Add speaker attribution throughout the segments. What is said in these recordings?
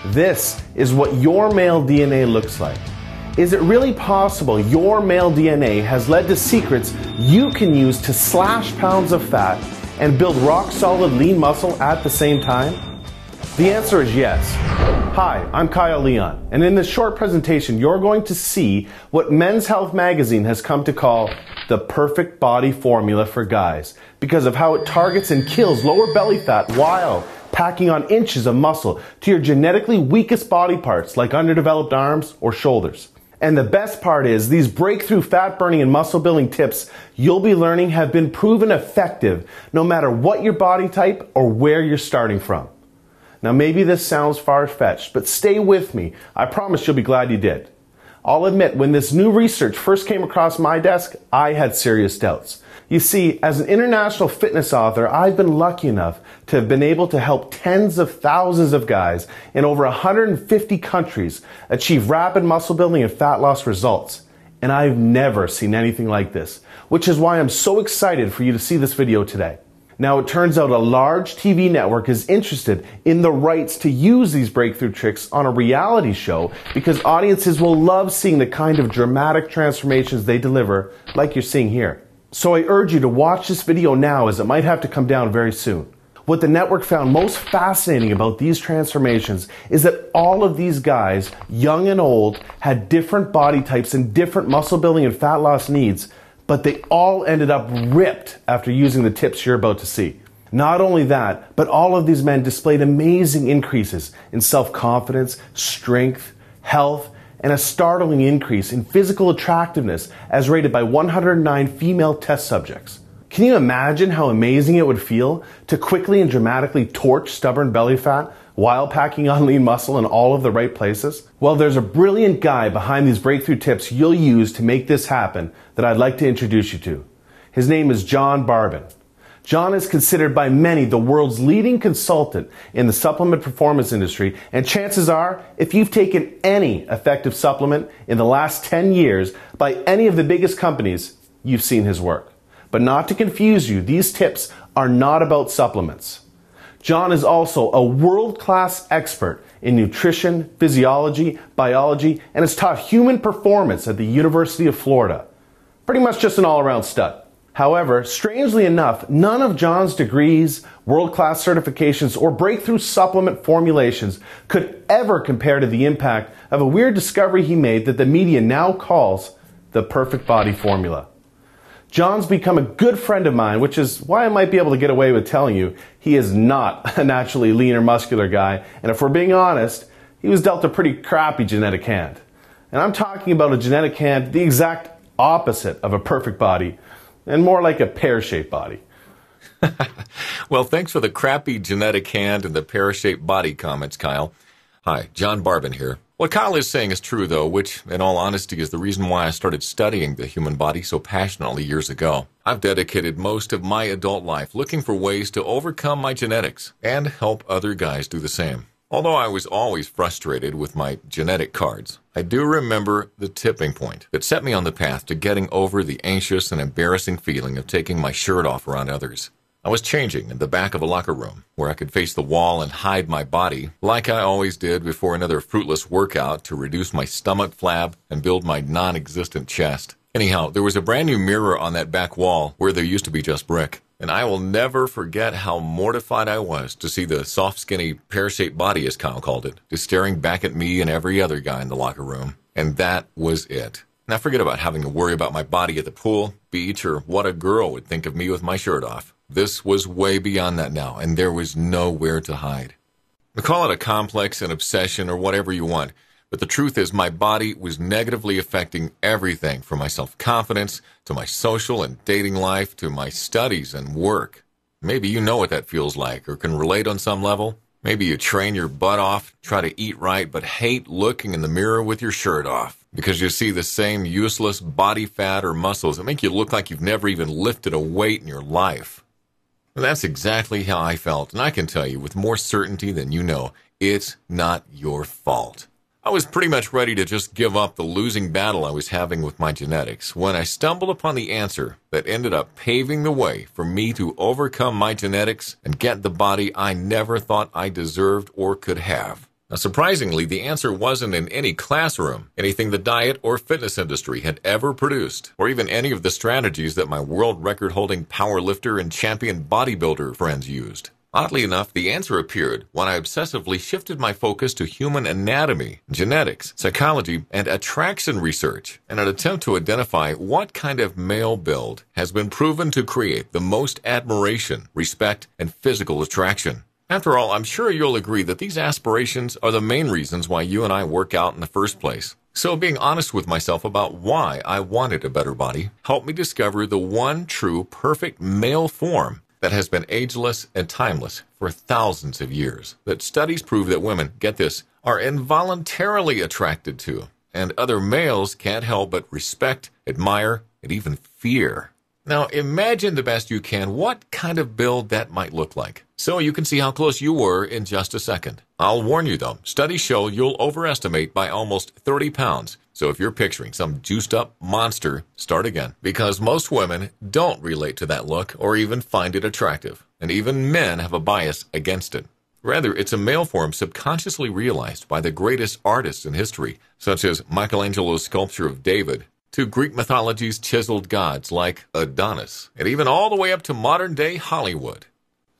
Speaker 1: This is what your male DNA looks like. Is it really possible your male DNA has led to secrets you can use to slash pounds of fat and build rock-solid lean muscle at the same time? The answer is yes. Hi, I'm Kyle Leon, and in this short presentation, you're going to see what Men's Health magazine has come to call the perfect body formula for guys because of how it targets and kills lower belly fat while packing on inches of muscle to your genetically weakest body parts like underdeveloped arms or shoulders. And the best part is these breakthrough fat burning and muscle building tips you'll be learning have been proven effective no matter what your body type or where you're starting from. Now maybe this sounds far-fetched, but stay with me. I promise you'll be glad you did. I'll admit, when this new research first came across my desk, I had serious doubts. You see, as an international fitness author, I've been lucky enough to have been able to help tens of thousands of guys in over 150 countries achieve rapid muscle building and fat loss results. And I've never seen anything like this, which is why I'm so excited for you to see this video today. Now, it turns out a large TV network is interested in the rights to use these breakthrough tricks on a reality show because audiences will love seeing the kind of dramatic transformations they deliver, like you're seeing here. So I urge you to watch this video now, as it might have to come down very soon. What the network found most fascinating about these transformations is that all of these guys, young and old, had different body types and different muscle building and fat loss needs, but they all ended up ripped after using the tips you're about to see. Not only that, but all of these men displayed amazing increases in self-confidence, strength, health, and a startling increase in physical attractiveness as rated by 109 female test subjects. Can you imagine how amazing it would feel to quickly and dramatically torch stubborn belly fat while packing on lean muscle in all of the right places? Well, there's a brilliant guy behind these breakthrough tips you'll use to make this happen that I'd like to introduce you to. His name is John Barbon. John is considered by many the world's leading consultant in the supplement performance industry, and chances are, if you've taken any effective supplement in the last 10 years by any of the biggest companies, you've seen his work. But not to confuse you, these tips are not about supplements. John is also a world-class expert in nutrition, physiology, biology, and has taught human performance at the University of Florida. Pretty much just an all-around stud. However, strangely enough, none of John's degrees, world-class certifications, or breakthrough supplement formulations could ever compare to the impact of a weird discovery he made that the media now calls the perfect body formula. John's become a good friend of mine, which is why I might be able to get away with telling you he is not a naturally lean or muscular guy, and if we're being honest, he was dealt a pretty crappy genetic hand. And I'm talking about a genetic hand the exact opposite of a perfect body, and more like a pear-shaped body.
Speaker 2: Well, thanks for the crappy genetic hand and the pear-shaped body comments, Kyle. Hi, John Barbon here. What Kyle is saying is true, though, which, in all honesty, is the reason why I started studying the human body so passionately years ago. I've dedicated most of my adult life looking for ways to overcome my genetics and help other guys do the same. Although I was always frustrated with my genetic cards, I do remember the tipping point that set me on the path to getting over the anxious and embarrassing feeling of taking my shirt off around others. I was changing in the back of a locker room where I could face the wall and hide my body like I always did before another fruitless workout to reduce my stomach flab and build my non-existent chest. Anyhow, there was a brand new mirror on that back wall where there used to be just brick. And I will never forget how mortified I was to see the soft, skinny, pear-shaped body, as Kyle called it, just staring back at me and every other guy in the locker room. And that was it. Now forget about having to worry about my body at the pool, beach, or what a girl would think of me with my shirt off. This was way beyond that now, and there was nowhere to hide. Call it a complex, an obsession, or whatever you want, but the truth is my body was negatively affecting everything from my self-confidence to my social and dating life to my studies and work. Maybe you know what that feels like or can relate on some level. Maybe you train your butt off, try to eat right, but hate looking in the mirror with your shirt off because you see the same useless body fat or muscles that make you look like you've never even lifted a weight in your life. Well, that's exactly how I felt, and I can tell you with more certainty than you know, it's not your fault. I was pretty much ready to just give up the losing battle I was having with my genetics when I stumbled upon the answer that ended up paving the way for me to overcome my genetics and get the body I never thought I deserved or could have. Now, surprisingly, the answer wasn't in any classroom, anything the diet or fitness industry had ever produced, or even any of the strategies that my world record-holding powerlifter and champion bodybuilder friends used. Oddly enough, the answer appeared when I obsessively shifted my focus to human anatomy, genetics, psychology, and attraction research in an attempt to identify what kind of male build has been proven to create the most admiration, respect, and physical attraction. After all, I'm sure you'll agree that these aspirations are the main reasons why you and I work out in the first place. So being honest with myself about why I wanted a better body helped me discover the one true perfect male form that has been ageless and timeless for thousands of years, that studies prove that women, get this, are involuntarily attracted to, and other males can't help but respect, admire, and even fear. Now, imagine the best you can what kind of build that might look like, so you can see how close you were in just a second. I'll warn you, though, studies show you'll overestimate by almost 30 pounds, so if you're picturing some juiced-up monster, start again, because most women don't relate to that look or even find it attractive, and even men have a bias against it. Rather, it's a male form subconsciously realized by the greatest artists in history, such as Michelangelo's sculpture of David, to Greek mythology's chiseled gods like Adonis, and even all the way up to modern-day Hollywood.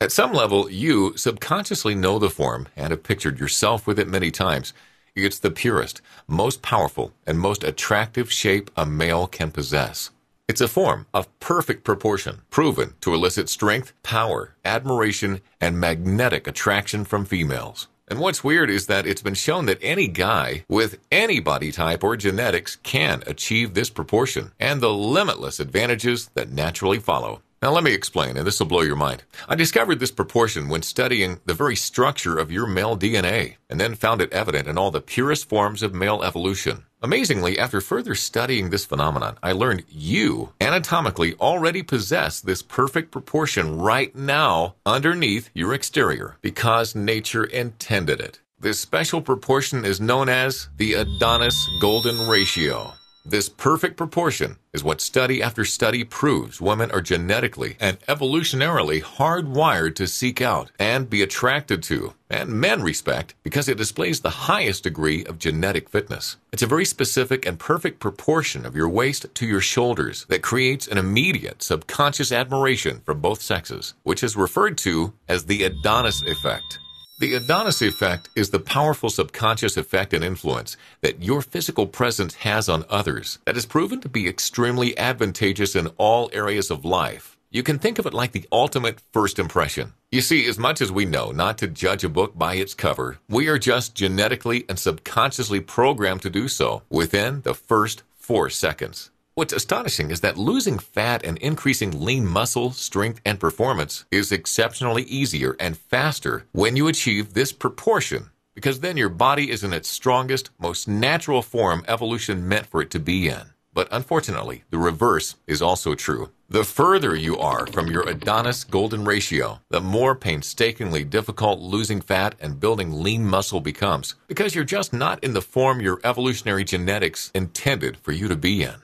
Speaker 2: At some level, you subconsciously know the form and have pictured yourself with it many times. It's the purest, most powerful, and most attractive shape a male can possess. It's a form of perfect proportion, proven to elicit strength, power, admiration, and magnetic attraction from females. And what's weird is that it's been shown that any guy with any body type or genetics can achieve this proportion and the limitless advantages that naturally follow. Now let me explain, and this will blow your mind. I discovered this proportion when studying the very structure of your male DNA, and then found it evident in all the purest forms of male evolution. Amazingly, after further studying this phenomenon, I learned you anatomically already possess this perfect proportion right now underneath your exterior, because nature intended it. This special proportion is known as the Adonis Golden Ratio. This perfect proportion is what study after study proves women are genetically and evolutionarily hardwired to seek out and be attracted to, and men respect, because it displays the highest degree of genetic fitness. It's a very specific and perfect proportion of your waist to your shoulders that creates an immediate subconscious admiration for both sexes, which is referred to as the Adonis effect. The Adonis effect is the powerful subconscious effect and influence that your physical presence has on others that is proven to be extremely advantageous in all areas of life. You can think of it like the ultimate first impression. You see, as much as we know not to judge a book by its cover, we are just genetically and subconsciously programmed to do so within the first 4 seconds. What's astonishing is that losing fat and increasing lean muscle, strength, and performance is exceptionally easier and faster when you achieve this proportion, because then your body is in its strongest, most natural form evolution meant for it to be in. But unfortunately, the reverse is also true. The further you are from your Adonis Golden Ratio, the more painstakingly difficult losing fat and building lean muscle becomes, because you're just not in the form your evolutionary genetics intended for you to be in.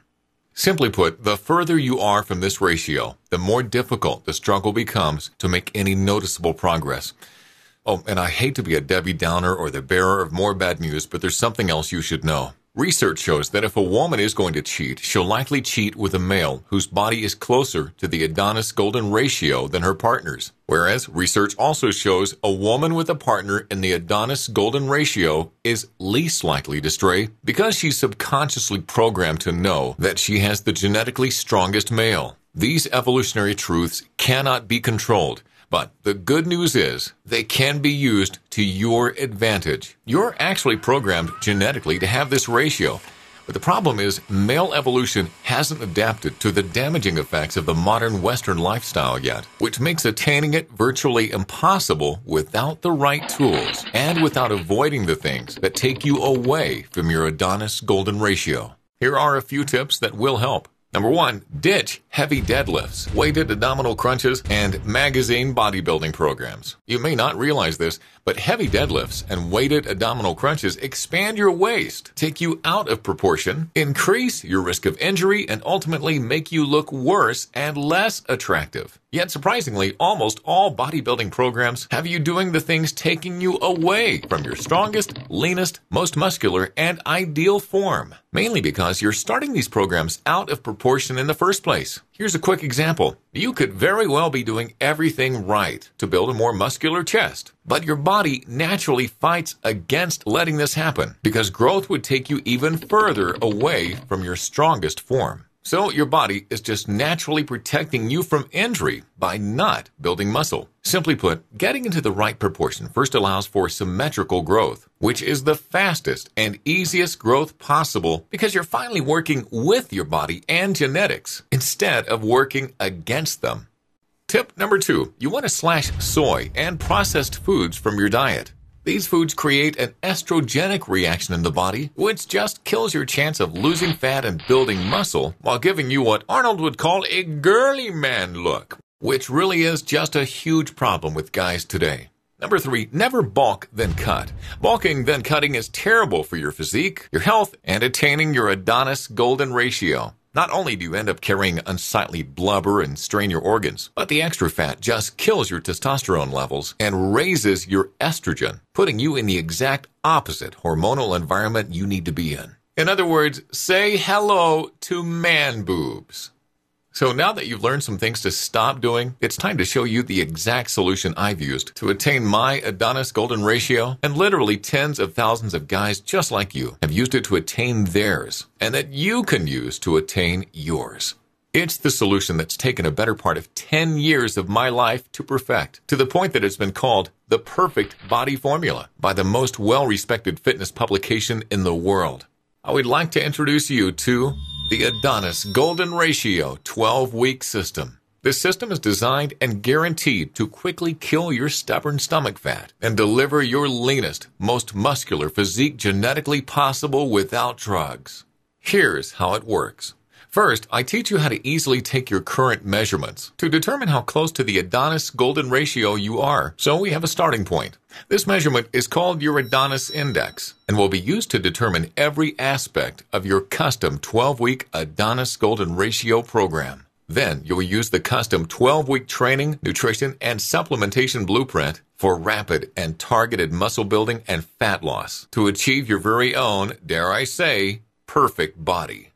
Speaker 2: Simply put, the further you are from this ratio, the more difficult the struggle becomes to make any noticeable progress. Oh, and I hate to be a Debbie Downer or the bearer of more bad news, but there's something else you should know. Research shows that if a woman is going to cheat, she'll likely cheat with a male whose body is closer to the Adonis Golden Ratio than her partner's. Whereas research also shows a woman with a partner in the Adonis Golden Ratio is least likely to stray because she's subconsciously programmed to know that she has the genetically strongest male. These evolutionary truths cannot be controlled. But the good news is they can be used to your advantage. You're actually programmed genetically to have this ratio. But the problem is male evolution hasn't adapted to the damaging effects of the modern Western lifestyle yet, which makes attaining it virtually impossible without the right tools and without avoiding the things that take you away from your Adonis Golden Ratio. Here are a few tips that will help. Number 1, ditch heavy deadlifts, weighted abdominal crunches, and magazine bodybuilding programs. You may not realize this, but heavy deadlifts and weighted abdominal crunches expand your waist, take you out of proportion, increase your risk of injury, and ultimately make you look worse and less attractive. Yet surprisingly, almost all bodybuilding programs have you doing the things taking you away from your strongest, leanest, most muscular, and ideal form. Mainly because you're starting these programs out of proportion in the first place. Here's a quick example. You could very well be doing everything right to build a more muscular chest, but your body naturally fights against letting this happen because growth would take you even further away from your strongest form. So your body is just naturally protecting you from injury by not building muscle. Simply put, getting into the right proportion first allows for symmetrical growth, which is the fastest and easiest growth possible because you're finally working with your body and genetics instead of working against them. Tip number 2, you want to slash soy and processed foods from your diet. These foods create an estrogenic reaction in the body, which just kills your chance of losing fat and building muscle while giving you what Arnold would call a girly man look, which really is just a huge problem with guys today. Number 3, never bulk then cut. Bulking then cutting is terrible for your physique, your health, and attaining your Adonis golden ratio. Not only do you end up carrying unsightly blubber and strain your organs, but the extra fat just kills your testosterone levels and raises your estrogen, putting you in the exact opposite hormonal environment you need to be in. In other words, say hello to man boobs. So now that you've learned some things to stop doing, it's time to show you the exact solution I've used to attain my Adonis golden ratio, and literally tens of thousands of guys just like you have used it to attain theirs, and that you can use to attain yours. It's the solution that's taken a better part of 10 years of my life to perfect, to the point that it's been called the perfect body formula by the most well-respected fitness publication in the world. I would like to introduce you to the Adonis Golden Ratio 12-Week System. This system is designed and guaranteed to quickly kill your stubborn stomach fat and deliver your leanest, most muscular physique genetically possible without drugs. Here's how it works. First, I teach you how to easily take your current measurements to determine how close to the Adonis Golden Ratio you are, so we have a starting point. This measurement is called your Adonis Index and will be used to determine every aspect of your custom 12-week Adonis Golden Ratio program. Then you will use the custom 12-week training, nutrition, and supplementation blueprint for rapid and targeted muscle building and fat loss to achieve your very own, dare I say, perfect body.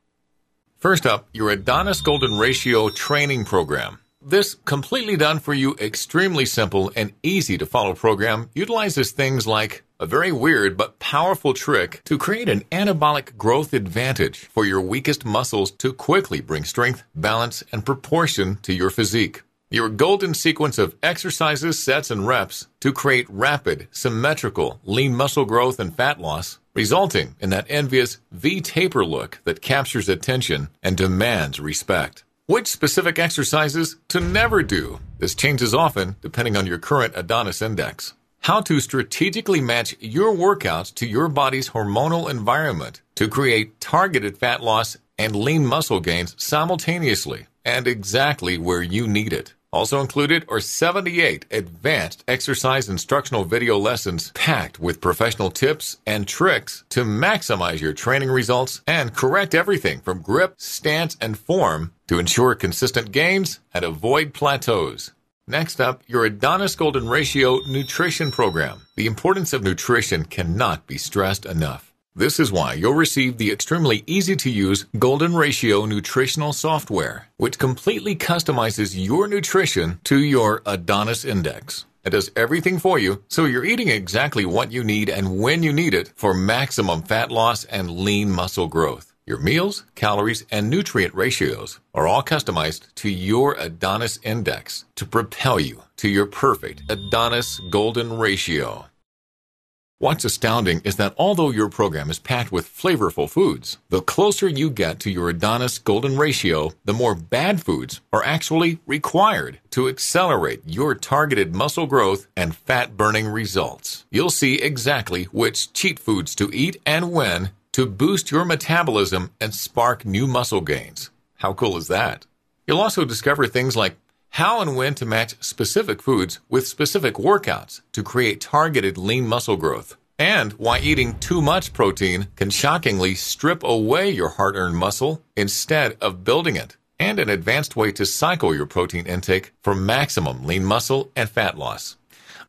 Speaker 2: First up, your Adonis Golden Ratio training program. This completely done for you, extremely simple and easy to follow program utilizes things like a very weird but powerful trick to create an anabolic growth advantage for your weakest muscles to quickly bring strength, balance, and proportion to your physique. Your golden sequence of exercises, sets, and reps to create rapid, symmetrical, lean muscle growth and fat loss, resulting in that envious V-taper look that captures attention and demands respect. Which specific exercises to never do? This changes often depending on your current Adonis Index. How to strategically match your workouts to your body's hormonal environment to create targeted fat loss and lean muscle gains simultaneously and exactly where you need it. Also included are 78 advanced exercise instructional video lessons packed with professional tips and tricks to maximize your training results and correct everything from grip, stance, and form to ensure consistent gains and avoid plateaus. Next up, your Adonis Golden Ratio nutrition program. The importance of nutrition cannot be stressed enough. This is why you'll receive the extremely easy-to-use Golden Ratio nutritional software, which completely customizes your nutrition to your Adonis Index. It does everything for you, so you're eating exactly what you need and when you need it for maximum fat loss and lean muscle growth. Your meals, calories, and nutrient ratios are all customized to your Adonis Index to propel you to your perfect Adonis Golden Ratio. What's astounding is that although your program is packed with flavorful foods, the closer you get to your Adonis Golden Ratio, the more bad foods are actually required to accelerate your targeted muscle growth and fat-burning results. You'll see exactly which cheat foods to eat and when to boost your metabolism and spark new muscle gains. How cool is that? You'll also discover things like how and when to match specific foods with specific workouts to create targeted lean muscle growth, and why eating too much protein can shockingly strip away your hard-earned muscle instead of building it, and an advanced way to cycle your protein intake for maximum lean muscle and fat loss.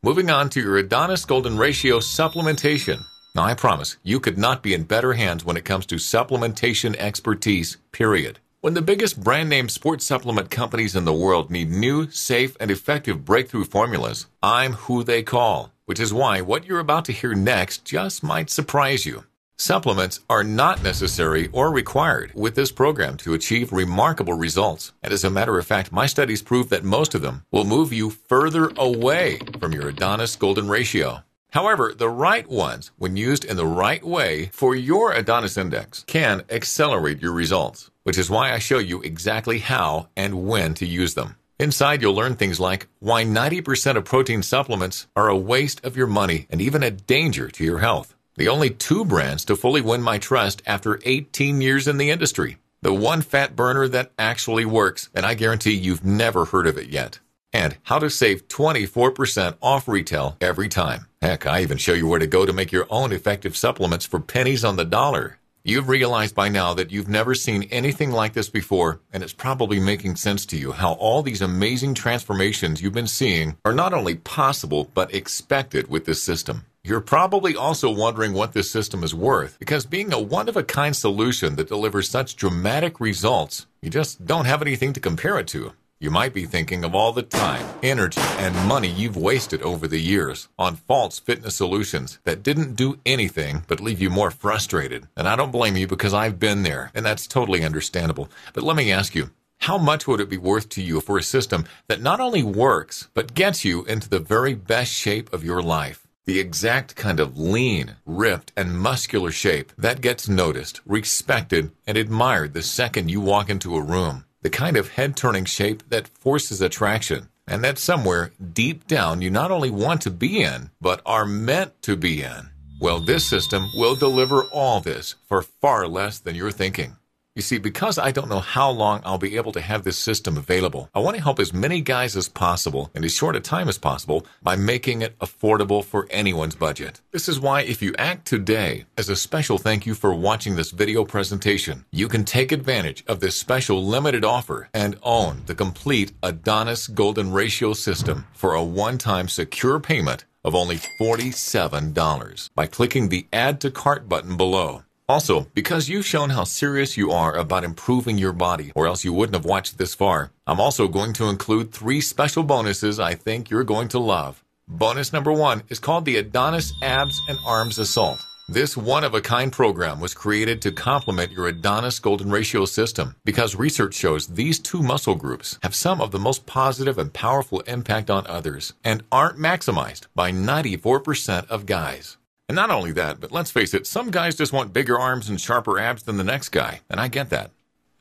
Speaker 2: Moving on to your Adonis Golden Ratio supplementation. Now, I promise you could not be in better hands when it comes to supplementation expertise, period. When the biggest brand-name sports supplement companies in the world need new, safe, and effective breakthrough formulas, I'm who they call, which is why what you're about to hear next just might surprise you. Supplements are not necessary or required with this program to achieve remarkable results. And as a matter of fact, my studies prove that most of them will move you further away from your Adonis Golden Ratio. However, the right ones, when used in the right way for your Adonis Index, can accelerate your results, which is why I show you exactly how and when to use them. Inside, you'll learn things like why 90% of protein supplements are a waste of your money and even a danger to your health. The only 2 brands to fully win my trust after 18 years in the industry. The one fat burner that actually works, and I guarantee you've never heard of it yet. And how to save 24% off retail every time. Heck, I even show you where to go to make your own effective supplements for pennies on the dollar. You've realized by now that you've never seen anything like this before, and it's probably making sense to you how all these amazing transformations you've been seeing are not only possible, but expected with this system. You're probably also wondering what this system is worth, because being a one-of-a-kind solution that delivers such dramatic results, you just don't have anything to compare it to. You might be thinking of all the time, energy, and money you've wasted over the years on false fitness solutions that didn't do anything but leave you more frustrated. And I don't blame you, because I've been there, and that's totally understandable. But let me ask you, how much would it be worth to you for a system that not only works, but gets you into the very best shape of your life? The exact kind of lean, ripped, and muscular shape that gets noticed, respected, and admired the second you walk into a room. The kind of head-turning shape that forces attraction, and that somewhere deep down you not only want to be in, but are meant to be in. Well, this system will deliver all this for far less than you're thinking. You see, because I don't know how long I'll be able to have this system available, I want to help as many guys as possible in as short a time as possible by making it affordable for anyone's budget. This is why if you act today, as a special thank you for watching this video presentation, you can take advantage of this special limited offer and own the complete Adonis Golden Ratio system for a one-time secure payment of only $47 by clicking the Add to Cart button below. Also, because you've shown how serious you are about improving your body, or else you wouldn't have watched this far, I'm also going to include 3 special bonuses I think you're going to love. Bonus number 1 is called the Adonis Abs and Arms Assault. This one-of-a-kind program was created to complement your Adonis Golden Ratio system because research shows these 2 muscle groups have some of the most positive and powerful impact on others and aren't maximized by 94% of guys. And not only that, but let's face it, some guys just want bigger arms and sharper abs than the next guy, and I get that.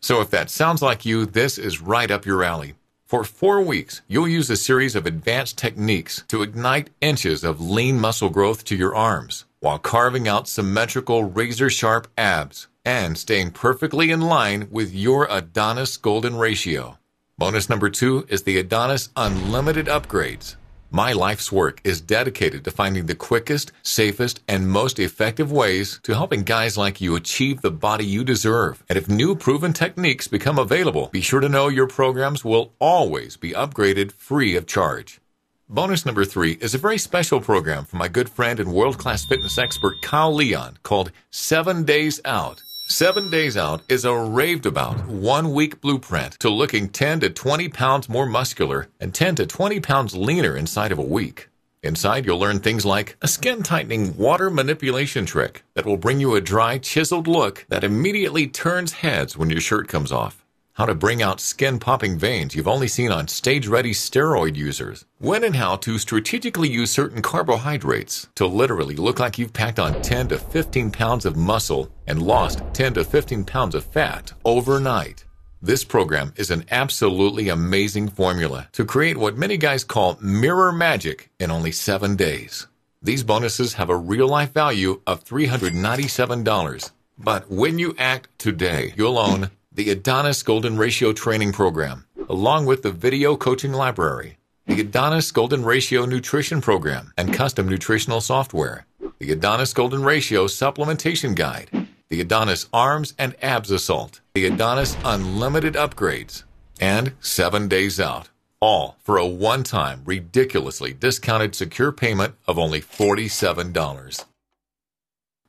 Speaker 2: So if that sounds like you, this is right up your alley. For 4 weeks, you'll use a series of advanced techniques to ignite inches of lean muscle growth to your arms, while carving out symmetrical razor-sharp abs and staying perfectly in line with your Adonis Golden Ratio. Bonus number 2 is the Adonis Unlimited Upgrades. My life's work is dedicated to finding the quickest, safest, and most effective ways to helping guys like you achieve the body you deserve. And if new proven techniques become available, be sure to know your programs will always be upgraded free of charge. Bonus number 3 is a very special program from my good friend and world-class fitness expert Kyle Leon called 7 Days Out. 7 Days Out is a raved-about 1-week blueprint to looking 10 to 20 pounds more muscular and 10 to 20 pounds leaner inside of a week. Inside, you'll learn things like a skin-tightening water manipulation trick that will bring you a dry, chiseled look that immediately turns heads when your shirt comes off. How to bring out skin-popping veins you've only seen on stage-ready steroid users. When and how to strategically use certain carbohydrates to literally look like you've packed on 10 to 15 pounds of muscle and lost 10 to 15 pounds of fat overnight. This program is an absolutely amazing formula to create what many guys call mirror magic in only 7 days. These bonuses have a real-life value of $397. But when you act today, you'll own the Adonis Golden Ratio Training Program, along with the Video Coaching Library, the Adonis Golden Ratio Nutrition Program and custom nutritional software, the Adonis Golden Ratio Supplementation Guide, the Adonis Arms and Abs Assault, the Adonis Unlimited Upgrades, and 7 Days Out, all for a one-time, ridiculously discounted secure payment of only $47.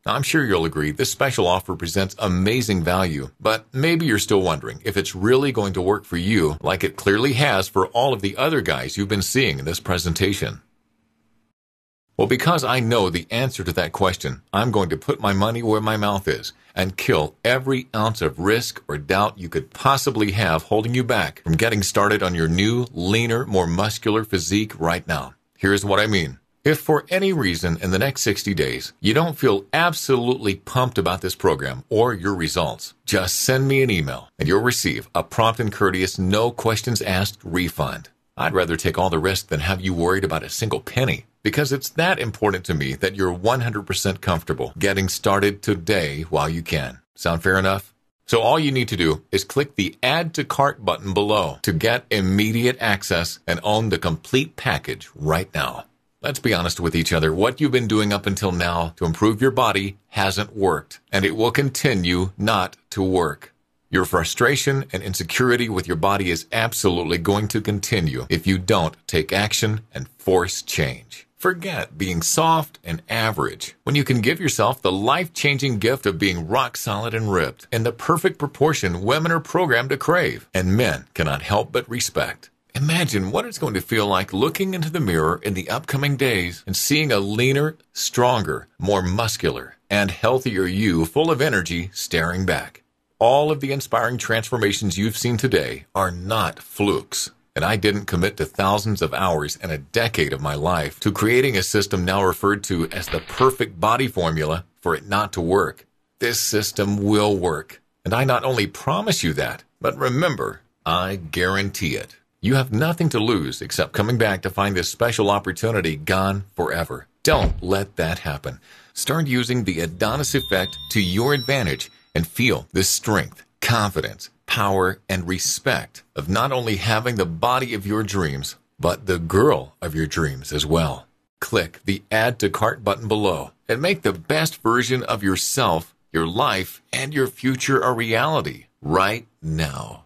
Speaker 2: Now, I'm sure you'll agree this special offer presents amazing value, but maybe you're still wondering if it's really going to work for you like it clearly has for all of the other guys you've been seeing in this presentation. Well, because I know the answer to that question, I'm going to put my money where my mouth is and kill every ounce of risk or doubt you could possibly have holding you back from getting started on your new, leaner, more muscular physique right now. Here's what I mean. If for any reason in the next 60 days you don't feel absolutely pumped about this program or your results, just send me an email and you'll receive a prompt and courteous, no questions asked refund. I'd rather take all the risk than have you worried about a single penny, because it's that important to me that you're 100% comfortable getting started today while you can. Sound fair enough? So all you need to do is click the Add to Cart button below to get immediate access and own the complete package right now. Let's be honest with each other. What you've been doing up until now to improve your body hasn't worked, and it will continue not to work. Your frustration and insecurity with your body is absolutely going to continue if you don't take action and force change. Forget being soft and average when you can give yourself the life-changing gift of being rock solid and ripped in the perfect proportion women are programmed to crave and men cannot help but respect. Imagine what it's going to feel like looking into the mirror in the upcoming days and seeing a leaner, stronger, more muscular, and healthier you full of energy staring back. All of the inspiring transformations you've seen today are not flukes, and I didn't commit to thousands of hours and a decade of my life to creating a system now referred to as the perfect body formula for it not to work. This system will work, and I not only promise you that, but remember, I guarantee it. You have nothing to lose except coming back to find this special opportunity gone forever. Don't let that happen. Start using the Adonis effect to your advantage and feel the strength, confidence, power, and respect of not only having the body of your dreams, but the girl of your dreams as well. Click the Add to Cart button below and make the best version of yourself, your life, and your future a reality right now.